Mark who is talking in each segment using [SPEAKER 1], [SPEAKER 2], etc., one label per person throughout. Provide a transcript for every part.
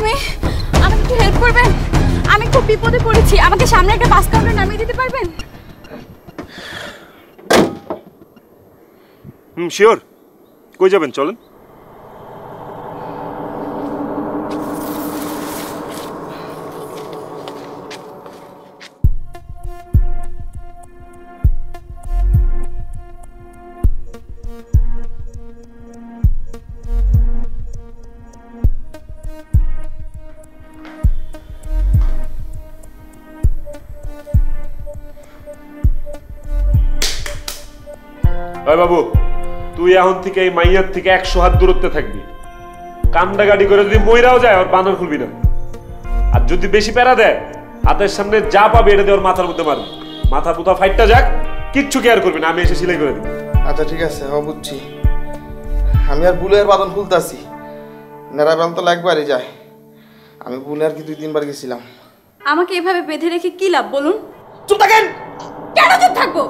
[SPEAKER 1] Me আমাকে একটু help করবেন? আমি খুব বিপদে পড়েছি, আমাকে সামনে একটা বাস কাউন্টার নামিয়ে দিতে পারবেন?
[SPEAKER 2] শিওর। কই যাবেন চলেন। বাবু তুই এখন থেকে এই মাইয়ার থেকে 100 হাত দূরত্বে থাকবি। কান্দা গাড়ি করে যদি মইরাও যায় ওর বাঁধন খুলবি না। আর যদি বেশি প্যারা দেয় হাতের সামনে যা পাবে এটা দিয়ে ওর মাথার মধ্যে মারবি। মাথা পুথা ফাইটটা যাক, কিচ্ছু কেয়ার করবি না, আমি এসে সিলাই করে দিই।
[SPEAKER 3] আচ্ছা ঠিক আছে, বুঝছি। আমি আর বুলের বাঁধন খুলতেছি, নেড়াবেল তো একবারই যায়। আমি বুলে আর কি 2-3 বার গেছিলাম।
[SPEAKER 1] আমাকে এভাবে বেঁধে রেখে কি লাভ বলুন?
[SPEAKER 3] চুপ থাকেন।
[SPEAKER 1] কেন চুপ থাকবো?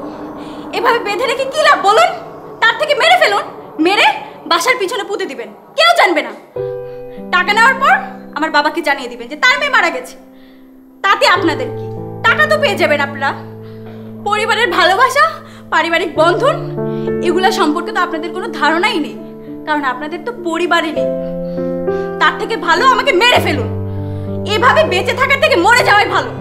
[SPEAKER 1] এভাবে বেঁধে রেখে কি লাভ বলুন? তার থেকে মেরে ফেলুন, মেরে বাসার পিছনে পুঁতে দিবেন, কেউ জানবে না। টাকা নেওয়ার পর আমার বাবাকে জানিয়ে দিবেন যে তার মেয়ে মারা গেছে। তাতে আপনাদের কি? টাকা তো পেয়ে যাবেন আপনারা। পরিবারের ভালোবাসা, পারিবারিক বন্ধন এগুলা সম্পর্কে তো আপনাদের কোনো ধারণাই নেই, কারণ আপনাদের তো পরিবারই নেই। তার থেকে ভালো আমাকে মেরে ফেলুন। এভাবে বেঁচে থাকার থেকে মরে যাওয়াই ভালো।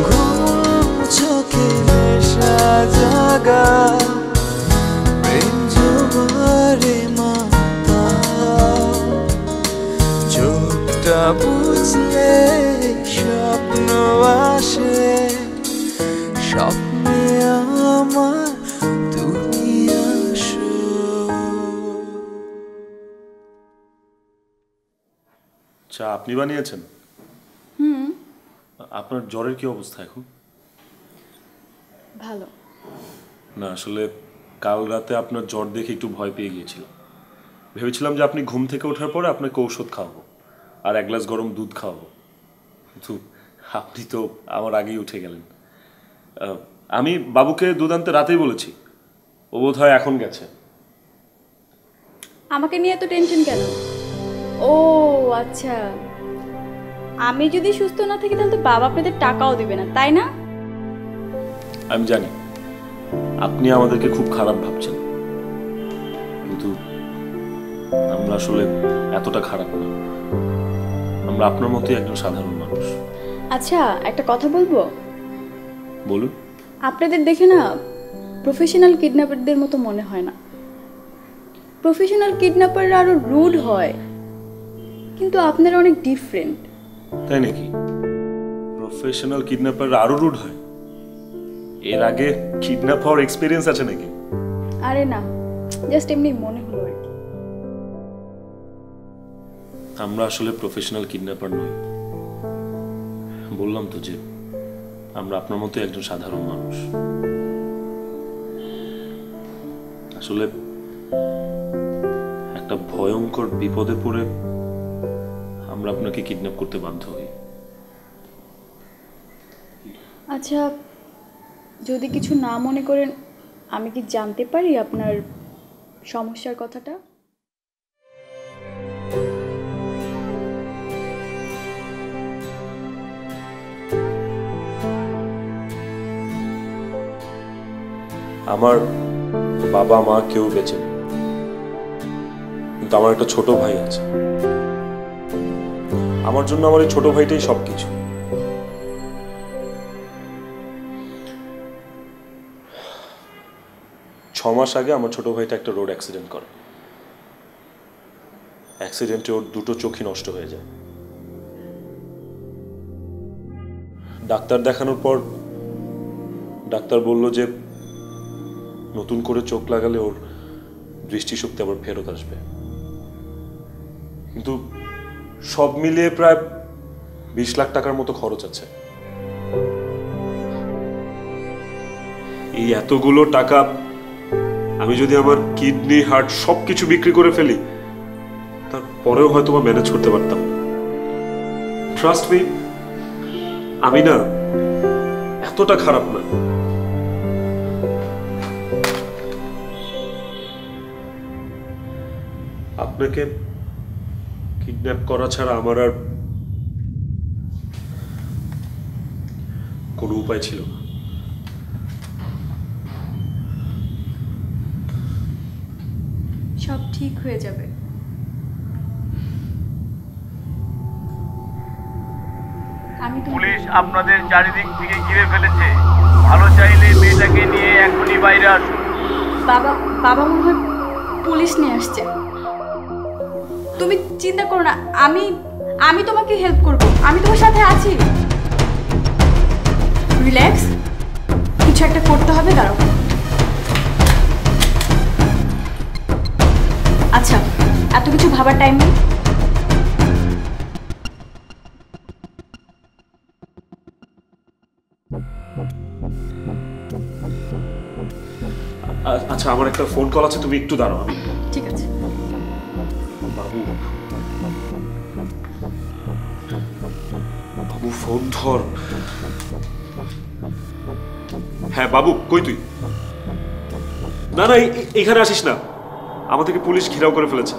[SPEAKER 4] ঘুম চোখে লাগা প্রেম জোয়ারে মাতা, চোখটা বুঝলে স্বপ্ন আসে, স্বপ্নে আমার তুমি আসো।
[SPEAKER 5] চা আপনি বানিয়েছেন? আপনার জ্বরের কি অবস্থা এখন?
[SPEAKER 1] ভালো।
[SPEAKER 5] না আসলে কাল রাতে আপনার জ্বর দেখে একটু ভয় পেয়ে গিয়েছিলাম। ভেবেছিলাম যে আপনি ঘুম থেকে ওঠার পরে আপনাকে ঔষধ খাওয়াবো আর এক গ্লাস গরম দুধ খাওয়াবো, কিন্তু আপনি তো আমার আগেই উঠে গেলেন। আমি বাবুকে দুধ আনতে রাতেই বলেছি, ও বোধ হয় এখন গেছে।
[SPEAKER 1] আমাকে নিয়ে এত টেনশন কেন? ও আচ্ছা, আমি যদি সুস্থ না থাকি তাহলে তো বাবা আপনাদের টাকাও দেবে না, তাই না?
[SPEAKER 5] আমি জানি আপনি আমাদেরকে খুব খারাপ ভাবছেন, কিন্তু আমরা আসলে এতটা খারাপ না। আমরা আপনার মতোই একজন সাধারণ মানুষ।
[SPEAKER 1] আচ্ছা একটা কথা বলবো?
[SPEAKER 5] বলুন।
[SPEAKER 1] আপনাদের দেখে না প্রফেশনাল কিডন্যাপারদের মতো মনে হয় না। প্রফেশনাল কিডন্যাপাররা আরো রুড হয়, কিন্তু আপনারা অনেক ডিফারেন্ট।
[SPEAKER 5] তাই নাকি? প্রফেশনাল কিডন্যাপার আরো রুড হয়? এর আগে কিডন্যাপ হওয়ার এক্সপেরিয়েন্স আছে নাকি?
[SPEAKER 1] আরে না, জাস্ট এমনি মনে হলো আর কি।
[SPEAKER 5] আমরা আসলে প্রফেশনাল কিডন্যাপার নই। বললাম তো যে আমরা আপনার মতো একজন সাধারণ মানুষ। আসলে একটা ভয়ঙ্কর বিপদে পড়ে আমরা আপনাকে কিডন্যাপ করতে বাধ্য হই।
[SPEAKER 1] আচ্ছা যদি কিছু না মনে করেন, আমি কি জানতে পারি আপনার সমস্যার কথাটা?
[SPEAKER 5] আমার বাবা মা কেউ বেঁচে নেই, কিন্তু আমার একটা ছোট ভাই আছে। আমার জন্য আমার এই ছোট ভাইটাই সবকিছু। ছমাস আগে আমার ছোট ভাইটা একটা রোড অ্যাক্সিডেন্ট করে। অ্যাক্সিডেন্টে ওর দুটো চোখই নষ্ট হয়ে যায়। ডাক্তার দেখানোর পর ডাক্তার বলল যে নতুন করে চোখ লাগালে ওর দৃষ্টিশক্তি আবার ফেরত আসবে, কিন্তু সব মিলিয়ে প্রায় 20 লাখ টাকার মতো খরচ আছে। এই এতগুলো টাকা আমি যদি আমার কিডনি হার্ট সবকিছু বিক্রি করে ফেলি, তারপরেও হয়তো ম্যানেজ করতে পারতাম। ট্রাস্ট মি, আমি না এতটা খারাপ না। আপনাকে কিডন্যাপ করা ছাড়া আমার আর কোনো উপায় ছিল না।
[SPEAKER 1] সব ঠিক হয়ে যাবে।
[SPEAKER 6] পুলিশ আপনাদের চারিদিক থেকে ঘিরে ফেলেছে। ভালো চাইলে মেয়েটাকে নিয়ে এখনই বাইরে আসুন।
[SPEAKER 1] বাবা বাবা মনে হয় পুলিশ নিয়ে আসছে। তুমি চিন্তা করো না, আমি তোমাকে হেল্প করব, আমি তোমার সাথে আছি। রিল্যাক্স, কিছু একটা করতে হবে, দাঁড়াও। আচ্ছা এত কিছু ভাবার টাইম নেই।
[SPEAKER 5] আচ্ছা আমার একটা ফোন কল আছে, তুমি একটু দাঁড়াও। আমি
[SPEAKER 1] ঠিক আছে।
[SPEAKER 5] বাবু বাবু ফোন ধর। হ্যাঁ বাবু, কই তুই? না না এখানে আসিস না, আমাদেরকে পুলিশ ঘেরাও করে ফেলেছে।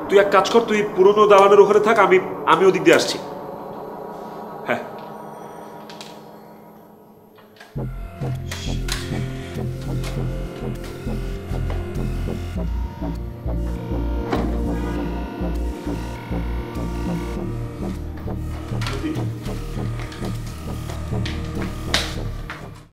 [SPEAKER 5] তুই এক কাজ কর, তুই পুরনো দালানের ওখানে থাক, আমি ওদিক দিয়ে আসছি। হ্যাঁ